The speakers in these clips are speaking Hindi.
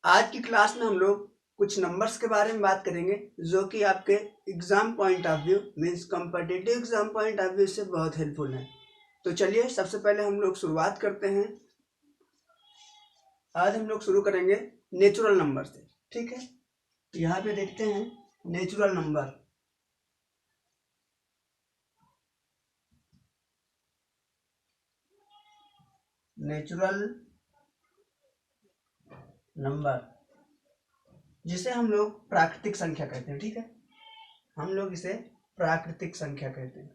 आज की क्लास में हम लोग कुछ नंबर्स के बारे में बात करेंगे जो कि आपके exam point of view means competitive exam point of view से बहुत हेल्पफुल है। तो चलिए सबसे पहले हम लोग शुरुआत करते हैं। आज हम लोग शुरू करेंगे नेचुरल नंबर से, ठीक है। यहाँ पे देखते हैं नेचुरल नंबर। नेचुरल नंबर जिसे हम लोग प्राकृतिक संख्या कहते हैं, ठीक है। हम लोग इसे प्राकृतिक संख्या कहते हैं।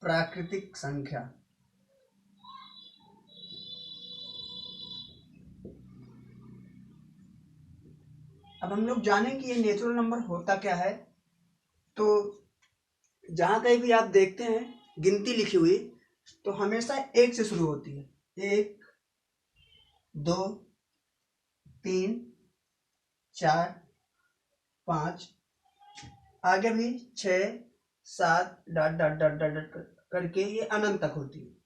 प्राकृतिक संख्या। अब हम लोग जानें कि ये नेचुरल नंबर होता क्या है। तो जहां कहीं भी आप देखते हैं गिनती लिखी हुई तो हमेशा एक से शुरू होती है। 1 2 3 4 5, आगे भी 6 7 dot dot dot dot dot करके ये अनंत तक होती है।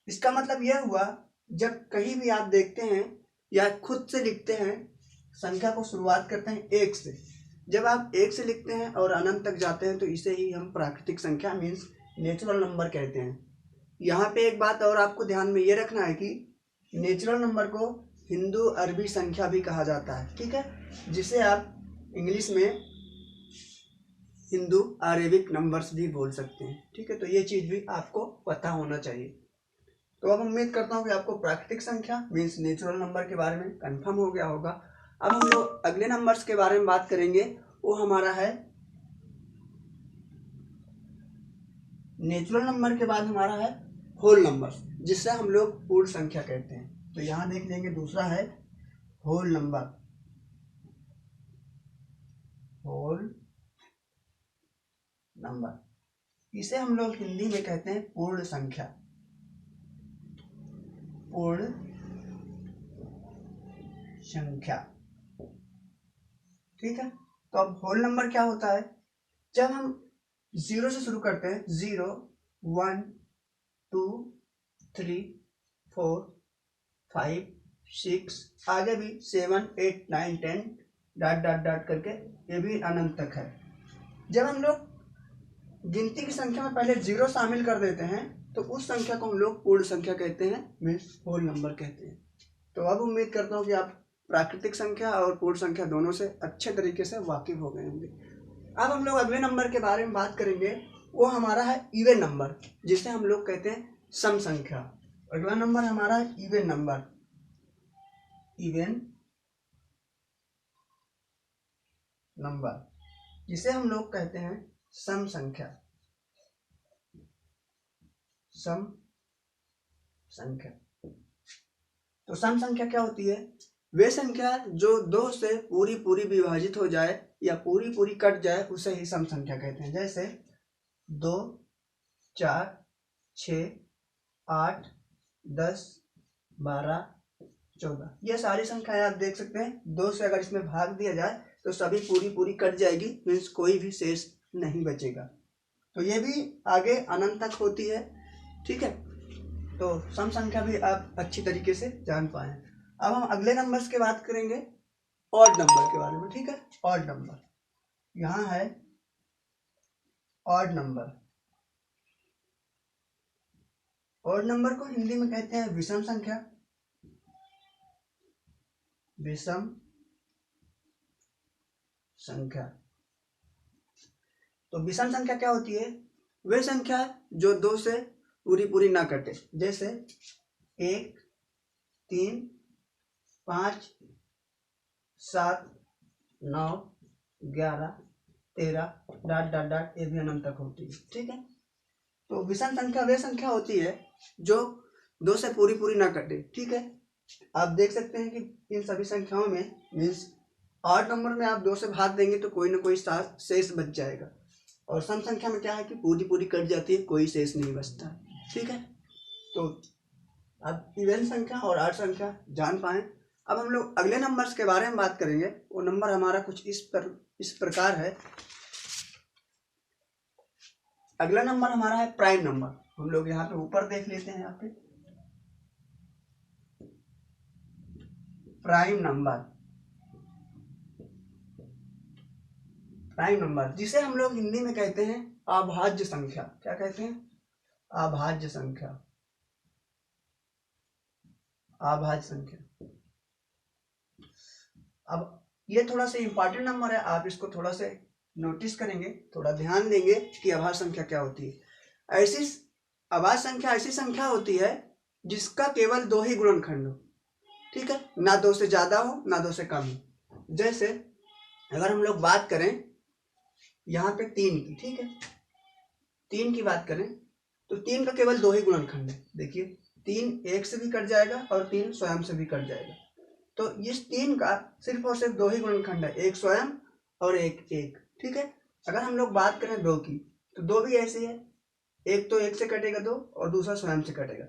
इसका मतलब यह हुआ जब कहीं भी आप देखते हैं या खुद से लिखते हैं संख्या को शुरुआत करते हैं 1 से। जब आप 1 से लिखते हैं और अनंत तक जाते हैं तो इसे ही हम प्राकृतिक संख्या मीन्स नेचुरल नंबर कहते हैं। यहाँ पे एक बात और आपको ध्यान में ये रखना है कि नेचुरल नंबर को हिंदू अरबी संख्या भी कहा जाता है, ठीक है, जिसे आप इंग्लिश में हिंदू अरेबिक नंबर्स भी बोल सकते हैं, ठीक है। तो ये चीज़ भी आपको पता होना चाहिए। तो अब उम्मीद करता हूँ कि आपको प्राकृतिक संख्या मीन्स नेचुरल नंबर के बारे में कंफर्म हो गया होगा। अब हम लोग अगले नंबर्स के बारे में बात करेंगे। वो हमारा है नेचुरल नंबर के बाद हमारा है होल नंबर, जिससे हम लोग पूर्ण संख्या कहते हैं। तो यहाँ देख लेंगे दूसरा है होल नंबर। होल नंबर इसे हम लोग हिंदी में कहते हैं पूर्ण संख्या। पूर्ण संख्या, ठीक है। तो अब होल नंबर क्या होता है? जब हम 0 से शुरू करते हैं, 0 1 2 3 4 5 6, आगे भी 7 8 9 10 डॉट डॉट डॉट करके ये भी अनंत तक है। जब हम लोग गिनती की संख्या में पहले 0 शामिल कर देते हैं तो उस संख्या को हम लोग पूर्ण संख्या कहते हैं मीन्स होल नंबर कहते हैं। तो अब उम्मीद करता हूँ कि आप प्राकृतिक संख्या और पूर्ण संख्या दोनों से अच्छे तरीके से वाकिफ हो गए होंगे। अब हम लोग अगले नंबर के बारे में बात करेंगे। वो हमारा है इवन नंबर, जिसे हम लोग कहते हैं सम संख्या। अगला नंबर हमारा है इवन नंबर। इवन नंबर जिसे हम लोग कहते हैं सम संख्या। सम संख्या। तो सम संख्या क्या होती है? वे संख्या जो 2 से पूरी पूरी विभाजित हो जाए या पूरी पूरी कट जाए उसे ही सम संख्या कहते हैं। जैसे 2 4 6 8 10 12 14, ये सारी संख्याएं आप देख सकते हैं। 2 से अगर इसमें भाग दिया जाए तो सभी पूरी पूरी कट जाएगी मीन्स कोई भी शेष नहीं बचेगा। तो ये भी आगे अनंत तक होती है, ठीक है। तो सम संख्या भी आप अच्छी तरीके से जान पाए। अब हम अगले नंबर्स की बात करेंगे ऑड नंबर के बारे में, ठीक है। ऑड नंबर यहाँ है ऑड नंबर। ऑड नंबर को हिंदी में कहते हैं विषम संख्या। विषम संख्या। तो विषम संख्या क्या होती है? वे संख्या जो 2 से पूरी पूरी ना कटे। जैसे 1 3 5 7 9 11 13 डॉट डॉट डॉट ये भी अनंत तक होती है, ठीक है। तो विषम संख्या वे संख्या होती है जो 2 से पूरी पूरी ना कटे, ठीक है। आप देख सकते हैं कि इन सभी संख्याओं में मीन्स ऑड नंबर में आप 2 से भाग देंगे तो कोई ना कोई शेष बच जाएगा, और सम संख्या में क्या है कि पूरी पूरी कट जाती है, कोई शेष नहीं बचता, ठीक है। तो अब इवन संख्या और ऑड संख्या जान पाए। अब हम लोग अगले नंबर्स के बारे में बात करेंगे। वो नंबर हमारा कुछ इस प्रकार है। अगला नंबर हमारा है प्राइम नंबर। हम लोग यहाँ पे ऊपर देख लेते हैं। यहाँ पे प्राइम नंबर जिसे हम लोग हिंदी में कहते हैं अभाज्य संख्या। क्या कहते हैं? अभाज्य संख्या। अब ये थोड़ा सा इंपॉर्टेंट नंबर है, आप इसको थोड़ा से नोटिस करेंगे, थोड़ा ध्यान देंगे कि अभाज्य संख्या क्या होती है। ऐसी अभाज्य संख्या ऐसी संख्या होती है जिसका केवल 2 ही गुणनखंड हो, ठीक है, ना 2 से ज्यादा हो ना 2 से कम हो। जैसे अगर हम लोग बात करें यहाँ पे 3 की, ठीक है, 3 की बात करें तो 3 का केवल 2 ही गुणनखंड है। देखिए 3 1 से भी कट जाएगा और 3 स्वयं से भी कट जाएगा। तो इस 3 का सिर्फ और सिर्फ 2 ही गुणनखंड है, एक स्वयं और एक 1, ठीक है। अगर हम लोग बात करें 2 की तो 2 भी ऐसे है, एक तो 1 से कटेगा 2 और दूसरा स्वयं से कटेगा,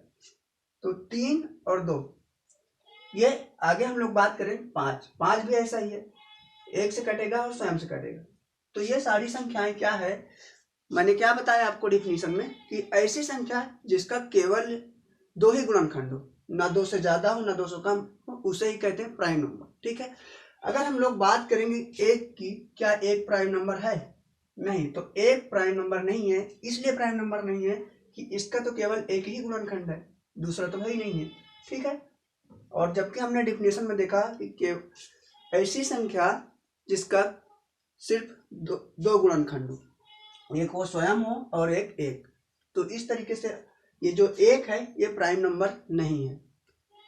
तो 3 और 2। ये आगे हम लोग बात करें 5 भी ऐसा ही है, 1 से कटेगा और स्वयं से कटेगा। तो ये सारी संख्याएं क्या है, मैंने क्या बताया आपको डिफिनीशन में कि ऐसी संख्या जिसका केवल 2 ही गुणनखंड हो, ना 2 से ज्यादा हो ना 2 से कम हो, उसे ही कहते हैं प्राइम नंबर, ठीक है। अगर हम लोग बात करेंगे 1 की, क्या 1 प्राइम नंबर है? नहीं, तो 1 प्राइम नंबर नहीं है। इसलिए प्राइम नंबर नहीं है कि इसका तो केवल 1 ही गुणनखंड है, दूसरा तो ही नहीं है, ठीक है। और जबकि हमने डिफिनेशन में देखा कि ऐसी संख्या जिसका सिर्फ 2 गुणनखंड हो, एक वो स्वयं हो और एक 1, तो इस तरीके से ये जो 1 है ये प्राइम नंबर नहीं है,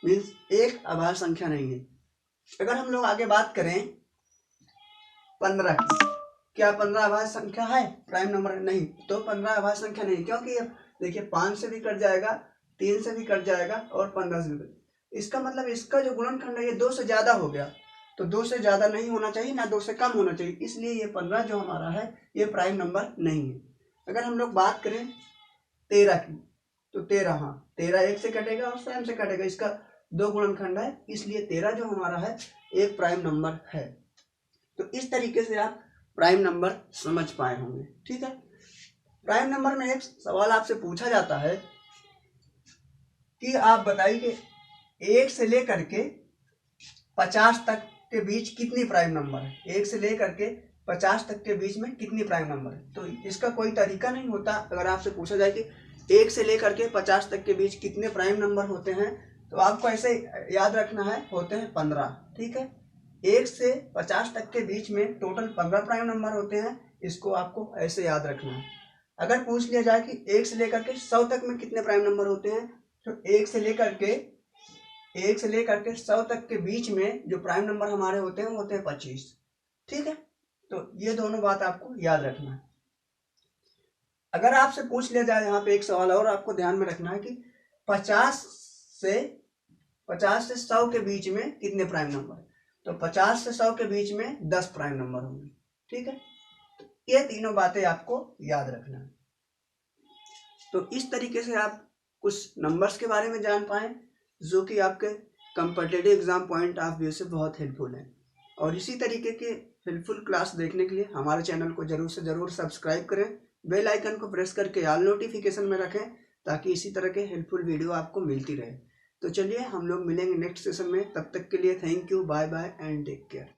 मीन्स एक अभाज्य संख्या नहीं है। अगर हम लोग आगे बात करें 15 की, क्या 15 अभाज्य संख्या है? प्राइम नंबर नहीं, तो 15 अभाज्य संख्या नहीं, क्योंकि देखिए 5 से भी कट जाएगा, 3 से भी कट जाएगा और 15 से भी कट। इसका मतलब इसका जो गुणनखंड है ये 2 से ज्यादा हो गया, तो 2 से ज्यादा नहीं होना चाहिए ना 2 से कम होना चाहिए, इसलिए ये 15 जो हमारा है ये प्राइम नंबर नहीं है। अगर हम लोग बात करें 13 की, तो 13 1 से कटेगा और स्वयं से कटेगा, इसका 2 गुणनखंड है, इसलिए 13 जो हमारा है एक प्राइम नंबर है। तो इस तरीके से आप प्राइम नंबर समझ पाए होंगे, ठीक है। प्राइम नंबर में एक सवाल आपसे पूछा जाता है कि आप बताइए कि 1 से लेकर के 50 तक के बीच कितनी प्राइम नंबर है? 1 से लेकर के 50 तक के बीच में कितनी प्राइम नंबर है? तो इसका कोई तरीका नहीं होता। अगर आपसे पूछा जाए कि 1 से लेकर के 50 तक के बीच कितने प्राइम नंबर होते हैं, तो आपको ऐसे याद रखना है, होते हैं 15, ठीक है। 1 से 50 तक के बीच में टोटल 15 प्राइम नंबर होते हैं, इसको आपको ऐसे याद रखना है। अगर पूछ लिया जाए कि 1 से लेकर के 100 तक में कितने प्राइम नंबर होते हैं, तो 1 से लेकर के 100 तक के बीच में जो प्राइम नंबर हमारे होते हैं वो होते हैं 25, ठीक है। तो ये दोनों बात आपको याद रखना है। अगर आपसे पूछ लिया जाए, यहाँ पे एक सवाल और आपको ध्यान में रखना है कि 50 से 100 के बीच में कितने प्राइम नंबर है, तो 50 से 100 के बीच में 10 प्राइम नंबर होंगे, ठीक है। तो ये तीनों बातें आपको याद रखना है। तो इस तरीके से आप कुछ नंबर्स के बारे में जान पाए जो कि आपके competitive exam point of view से बहुत हेल्पफुल है। और इसी तरीके के हेल्पफुल क्लास देखने के लिए हमारे चैनल को जरूर से जरूर सब्सक्राइब करें, बेल आइकन को प्रेस करके ऑल नोटिफिकेशन में रखें, ताकि इसी तरह के हेल्पफुल वीडियो आपको मिलती रहे। तो चलिए हम लोग मिलेंगे नेक्स्ट सेशन में, तब तक के लिए thank you, bye bye and take care.